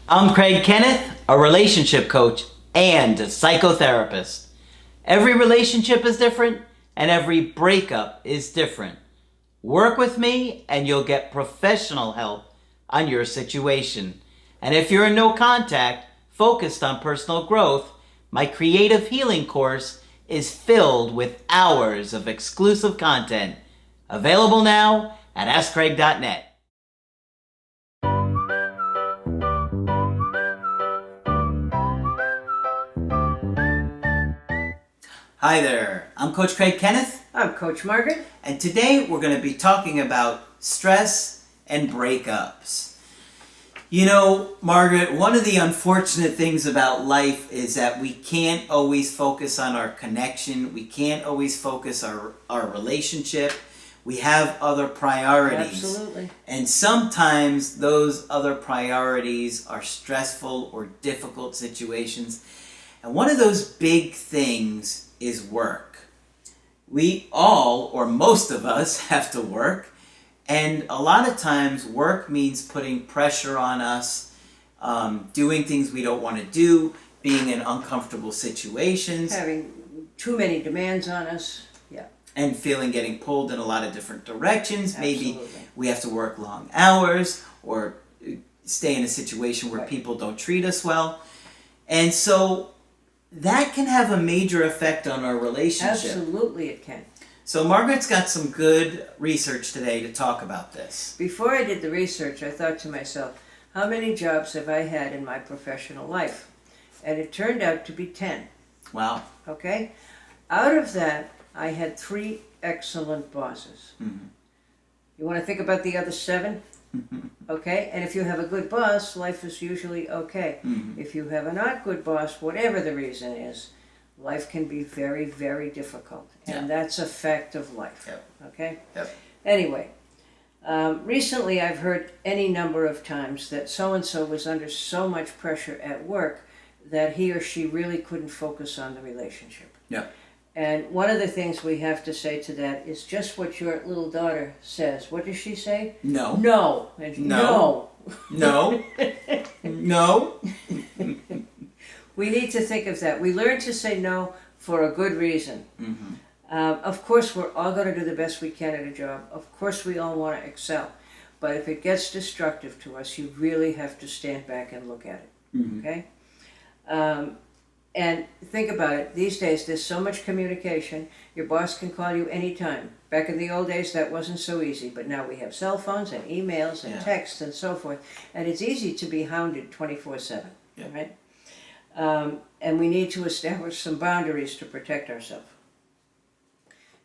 I'm Craig Kenneth, a relationship coach and a psychotherapist. Every relationship is different and every breakup is different. Work with me and you'll get professional help on your situation. And if you're in no contact, focused on personal growth, my creative healing course is filled with hours of exclusive content. Available now at AskCraig.net. Hi there, I'm Coach Craig Kenneth. I'm Coach Margaret. And today we're going to be talking about stress and breakups. You know, Margaret, one of the unfortunate things about life is that we can't always focus on our connection. We can't always focus our relationship. We have other priorities. Absolutely. And sometimes those other priorities are stressful or difficult situations. And one of those big things is work. We all, or most of us, have to work. And a lot of times work means putting pressure on us, doing things we don't want to do, being in uncomfortable situations. Having too many demands on us. Yeah. And getting pulled in a lot of different directions. Absolutely. Maybe we have to work long hours or stay in a situation where Right. people don't treat us well. And so that can have a major effect on our relationship. Absolutely it can. So Margaret's got some good research today to talk about this. Before I did the research, I thought to myself, how many jobs have I had in my professional life? And it turned out to be 10. Wow. Okay? Out of that, I had 3 excellent bosses. Mm-hmm. You want to think about the other 7? Okay? And if you have a good boss, life is usually okay. Mm-hmm. If you have a not good boss, whatever the reason is, life can be very, very difficult. And that's a fact of life. Yep. Okay? Yep. Anyway, recently I've heard any number of times that so-and-so was under so much pressure at work that he or she really couldn't focus on the relationship. Yeah. And one of the things we have to say to that is just what your little daughter says. What does she say? No. No. And No. No. No. We need to think of that. We learn to say no for a good reason. Mm-hmm. Of course, we're all going to do the best we can at a job. Of course, we all want to excel. But if it gets destructive to us, you really have to stand back and look at it. Mm-hmm. Okay? And think about it. These days, there's so much communication. Your boss can call you anytime. Back in the old days, that wasn't so easy. But now we have cell phones and emails and texts and so forth. And it's easy to be hounded 24/7. Yeah. Right? And we need to establish some boundaries to protect ourselves.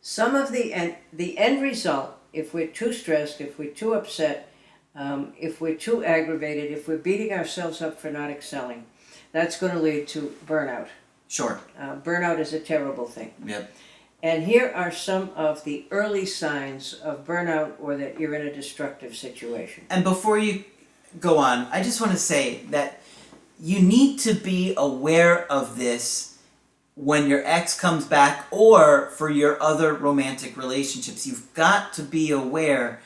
Some of the end result, if we're too stressed, if we're too upset, if we're too aggravated, if we're beating ourselves up for not excelling, that's going to lead to burnout. Sure. Burnout is a terrible thing. Yep. And here are some of the early signs of burnout or that you're in a destructive situation. And before you go on, I just want to say that you need to be aware of this when your ex comes back or for your other romantic relationships. You've got to be aware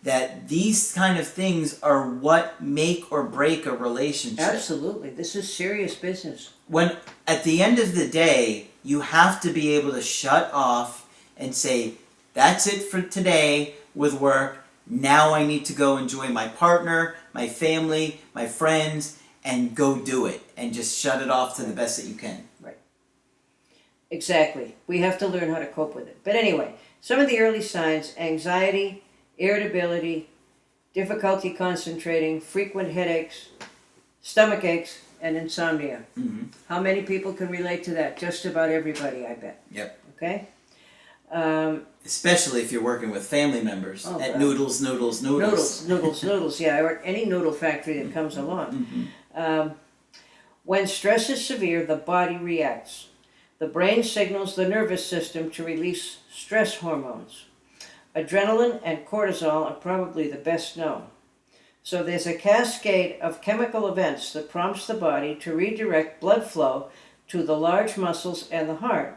that these kind of things are what make or break a relationship. Absolutely. This is serious business. When at the end of the day, you have to be able to shut off and say, that's it for today with work. Now I need to go enjoy my partner, my family, my friends, and go do it. And just shut it off to the best that you can. Right. Exactly. We have to learn how to cope with it. But anyway, some of the early signs: anxiety, irritability, difficulty concentrating, frequent headaches, stomach aches, and insomnia. Mm-hmm. How many people can relate to that? Just about everybody, I bet. Yep. Okay? Especially if you're working with family members at God. noodles. Noodles, yeah, or any noodle factory that comes along. Mm-hmm. When stress is severe, the body reacts. The brain signals the nervous system to release stress hormones. Adrenaline and cortisol are probably the best known. So there's a cascade of chemical events that prompts the body to redirect blood flow to the large muscles and the heart,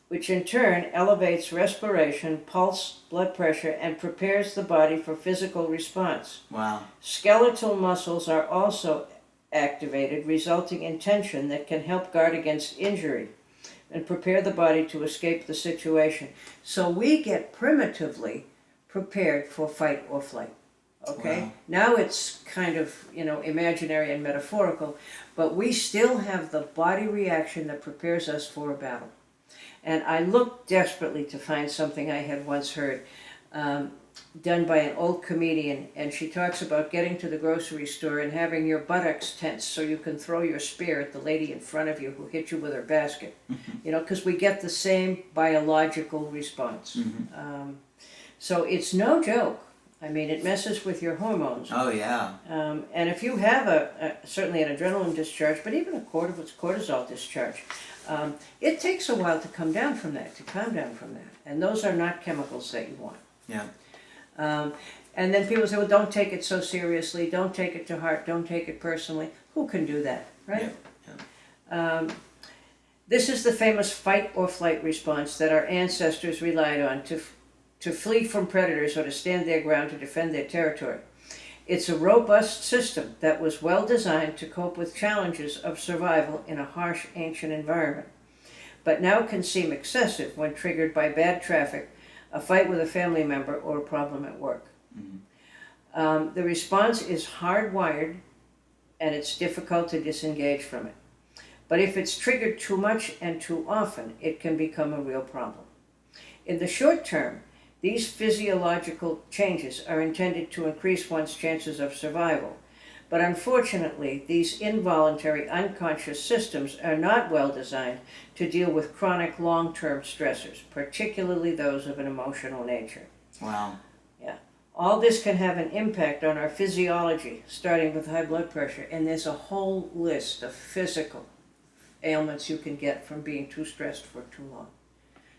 which in turn elevates respiration, pulse, blood pressure, and prepares the body for physical response. Wow. Skeletal muscles are also activated, resulting in tension that can help guard against injury and prepare the body to escape the situation. So we get primitively prepared for fight or flight. Okay? Wow. Now it's kind of, imaginary and metaphorical, but we still have the body reaction that prepares us for a battle. And I looked desperately to find something I had once heard, done by an old comedian, and she talks about getting to the grocery store and having your buttocks tense so you can throw your spear at the lady in front of you who hit you with her basket. Because we get the same biological response. So it's no joke. I mean, it messes with your hormones. Oh, yeah. And if you have certainly an adrenaline discharge, but even a cortisol discharge, it takes a while to come down from that, And those are not chemicals that you want. Yeah. And then people say, well, don't take it so seriously, don't take it to heart, don't take it personally. Who can do that, right? Yeah. This is the famous fight or flight response that our ancestors relied on to flee from predators or to stand their ground to defend their territory. It's a robust system that was well designed to cope with challenges of survival in a harsh ancient environment, but now can seem excessive when triggered by bad traffic, a fight with a family member, or a problem at work. The response is hardwired and it's difficult to disengage from it. But if it's triggered too much and too often, it can become a real problem. In the short term, these physiological changes are intended to increase one's chances of survival. But unfortunately, these involuntary, unconscious systems are not well designed to deal with chronic long-term stressors, particularly those of an emotional nature. Wow. Yeah. All this can have an impact on our physiology, starting with high blood pressure. And there's a whole list of physical ailments you can get from being too stressed for too long.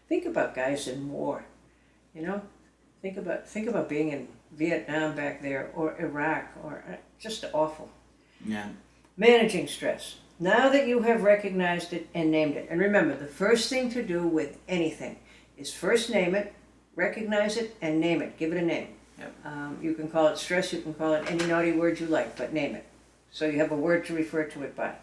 Think about guys in war. Think about being in Vietnam back there, or Iraq, or just awful. Yeah. Managing stress. Now that you have recognized it and named it, and remember, the first thing to do with anything is first name it, recognize it, and name it. Give it a name. Yep. You can call it stress, you can call it any naughty word you like, but name it. So you have a word to refer to it by.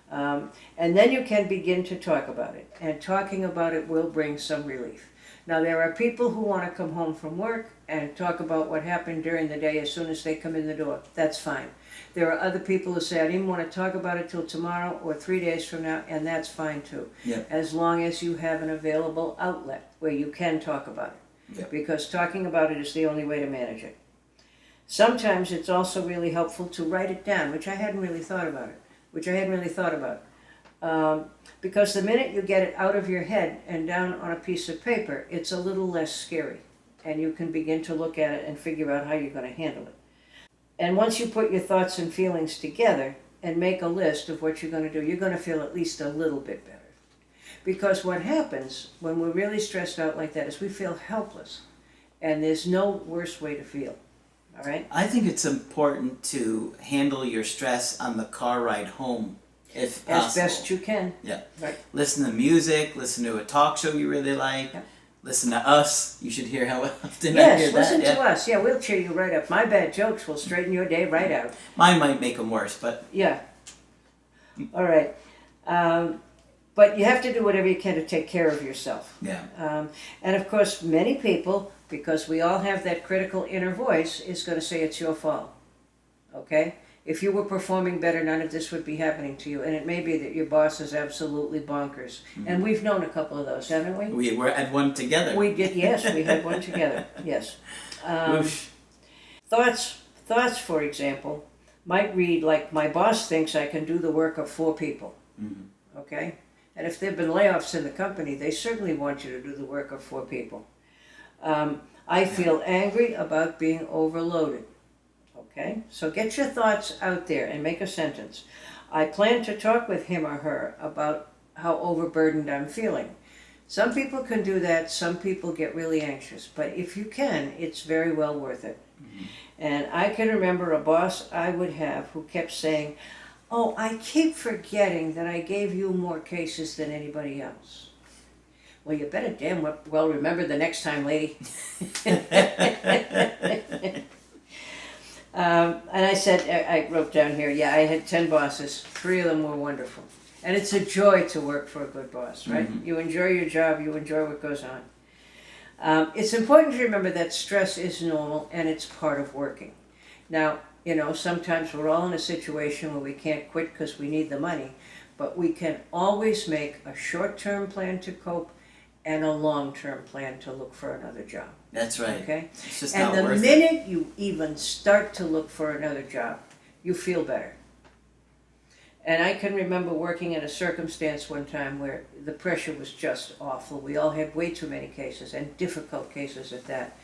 And then you can begin to talk about it, and talking about it will bring some relief. Now, there are people who want to come home from work and talk about what happened during the day as soon as they come in the door. That's fine. There are other people who say, I didn't want to talk about it till tomorrow or 3 days from now, and that's fine too. Yep. As long as you have an available outlet where you can talk about it. Yep. Because talking about it is the only way to manage it. Sometimes it's also really helpful to write it down, which I hadn't really thought about. Because the minute you get it out of your head and down on a piece of paper, it's a little less scary. And you can begin to look at it and figure out how you're going to handle it. And once you put your thoughts and feelings together and make a list of what you're going to do, you're going to feel at least a little bit better. Because what happens when we're really stressed out like that is we feel helpless. And there's no worse way to feel. All right? I think it's important to handle your stress on the car ride home, if possible. As best you can. Yeah. Right. Listen to music, listen to a talk show you really like, listen to us. You should hear how often I hear that. Yes, listen to us. Yeah, we'll cheer you right up. My bad jokes will straighten your day right out. Mine might make them worse, but... Yeah. All right. But you have to do whatever you can to take care of yourself. Yeah. And of course, many people, because we all have that critical inner voice, is going to say it's your fault. Okay? If you were performing better, none of this would be happening to you. And it may be that your boss is absolutely bonkers. Mm-hmm. And we've known a couple of those, haven't we? We were at one together. We did, yes. We had one together, yes. Thoughts, for example, might read like, my boss thinks I can do the work of 4 people. Mm-hmm. Okay? And if there have been layoffs in the company, they certainly want you to do the work of 4 people. I feel angry about being overloaded. Okay, so get your thoughts out there and make a sentence. I plan to talk with him or her about how overburdened I'm feeling. Some people can do that, some people get really anxious, but if you can, it's very well worth it. Mm-hmm. And I can remember a boss I would have who kept saying, oh, I keep forgetting that I gave you more cases than anybody else. Well, you better damn well remember the next time, lady. And I said, I wrote down here, yeah, I had 10 bosses. 3 of them were wonderful. And it's a joy to work for a good boss, right? Mm-hmm. You enjoy your job, you enjoy what goes on. It's important to remember that stress is normal and it's part of working. Now, sometimes we're all in a situation where we can't quit because we need the money, but we can always make a short-term plan to cope and a long-term plan to look for another job. That's right. Okay? It's just And not the worth it. minute you even start to look for another job, you feel better. And I can remember working in a circumstance one time where the pressure was just awful. We all had way too many cases, and difficult cases at that.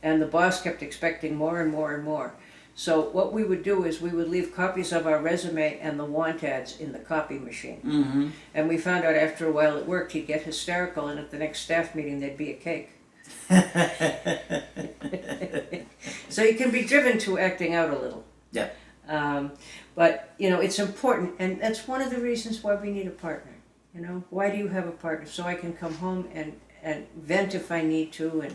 And the boss kept expecting more and more and more. So what we would do is we would leave copies of our resume and the want ads in the copy machine. Mm-hmm. And we found out after a while it worked. He'd get hysterical, and at the next staff meeting there'd be a cake. So you can be driven to acting out a little. Yeah. But, it's important, and that's one of the reasons why we need a partner. Why do you have a partner? So I can come home and vent if I need to,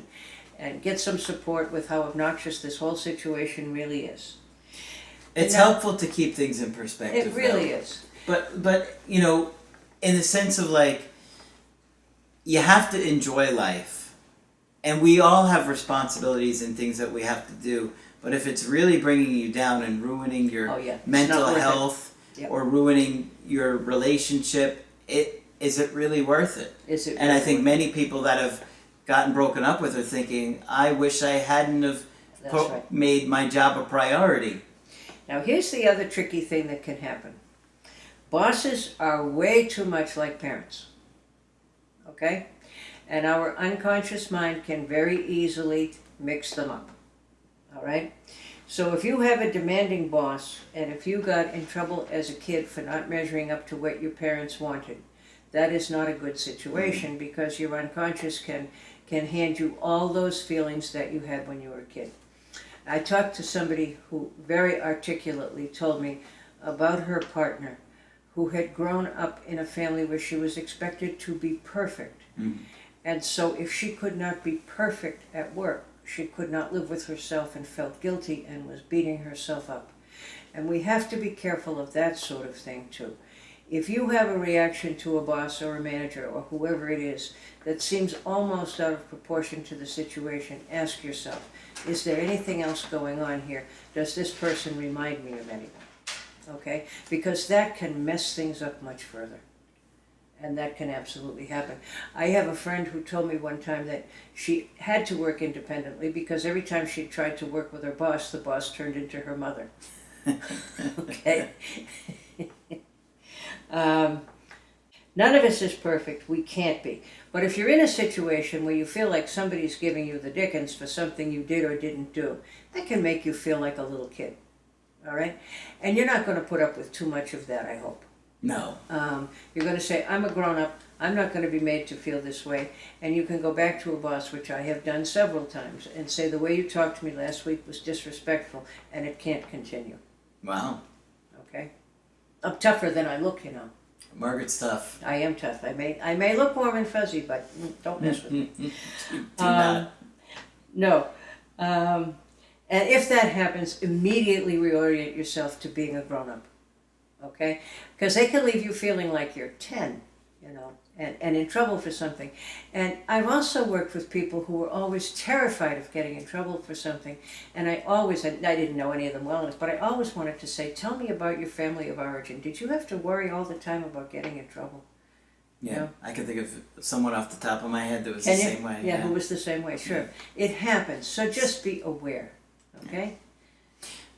and get some support with how obnoxious this whole situation really is. It's helpful to keep things in perspective. It really is. But in the sense of you have to enjoy life, and we all have responsibilities and things that we have to do. But if it's really bringing you down and ruining your mental health or ruining your relationship, is it really worth it? Is it? And I think many people that have gotten broken up with are thinking, I wish I hadn't have made my job a priority. Now here's the other tricky thing that can happen. Bosses are way too much like parents. Okay? And our unconscious mind can very easily mix them up. All right? So if you have a demanding boss, and if you got in trouble as a kid for not measuring up to what your parents wanted, that is not a good situation, because your unconscious can hand you all those feelings that you had when you were a kid. I talked to somebody who very articulately told me about her partner who had grown up in a family where she was expected to be perfect. Mm-hmm. And so if she could not be perfect at work, she could not live with herself and felt guilty and was beating herself up. And we have to be careful of that sort of thing too. If you have a reaction to a boss or a manager or whoever it is that seems almost out of proportion to the situation, ask yourself, is there anything else going on here? Does this person remind me of anyone? Okay? Because that can mess things up much further. And that can absolutely happen. I have a friend who told me one time that she had to work independently because every time she tried to work with her boss, the boss turned into her mother. Okay? None of us is perfect. We can't be. But if you're in a situation where you feel like somebody's giving you the dickens for something you did or didn't do, that can make you feel like a little kid. All right? And you're not going to put up with too much of that, I hope. No. You're going to say, I'm a grown-up, I'm not going to be made to feel this way, and you can go back to a boss, which I have done several times, and say, the way you talked to me last week was disrespectful, and it can't continue. Wow. Okay? I'm tougher than I look, Margaret's tough. I am tough. I may look warm and fuzzy, but don't mess with me. Do not. No. And if that happens, immediately reorient yourself to being a grown-up. Okay? Because they can leave you feeling like you're 10, and in trouble for something. And I've also worked with people who were always terrified of getting in trouble for something. And I didn't know any of them well enough, but I always wanted to say, tell me about your family of origin. Did you have to worry all the time about getting in trouble? Yeah, I can think of someone off the top of my head that was the same way. Yeah, who was the same way, sure. Yeah. It happens, so just be aware, okay?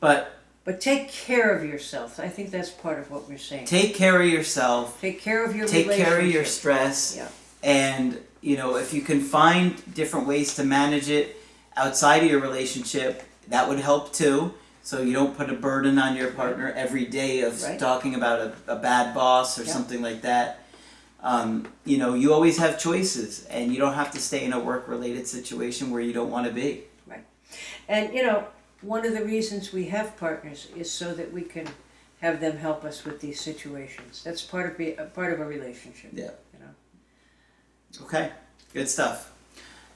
But take care of yourself. I think that's part of what we're saying. Take care of yourself. Take care of your relationship. Take care of your stress. Yeah. And, if you can find different ways to manage it outside of your relationship, that would help too. So you don't put a burden on your partner every day of talking about a bad boss or something like that. You always have choices, and you don't have to stay in a work-related situation where you don't want to be. Right. And, one of the reasons we have partners is so that we can have them help us with these situations. That's part of a relationship. Yeah. Okay. Good stuff.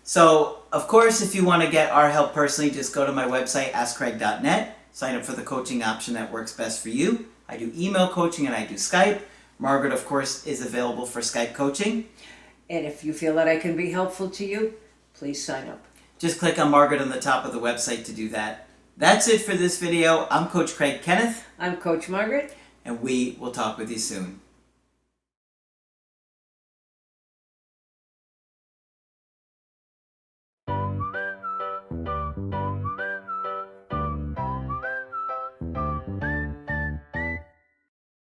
So, of course, if you want to get our help personally, just go to my website, askcraig.net. Sign up for the coaching option that works best for you. I do email coaching and I do Skype. Margaret, of course, is available for Skype coaching. And if you feel that I can be helpful to you, please sign up. Just click on Margaret on the top of the website to do that. That's it for this video. I'm Coach Craig Kenneth. I'm Coach Margaret. And we will talk with you soon.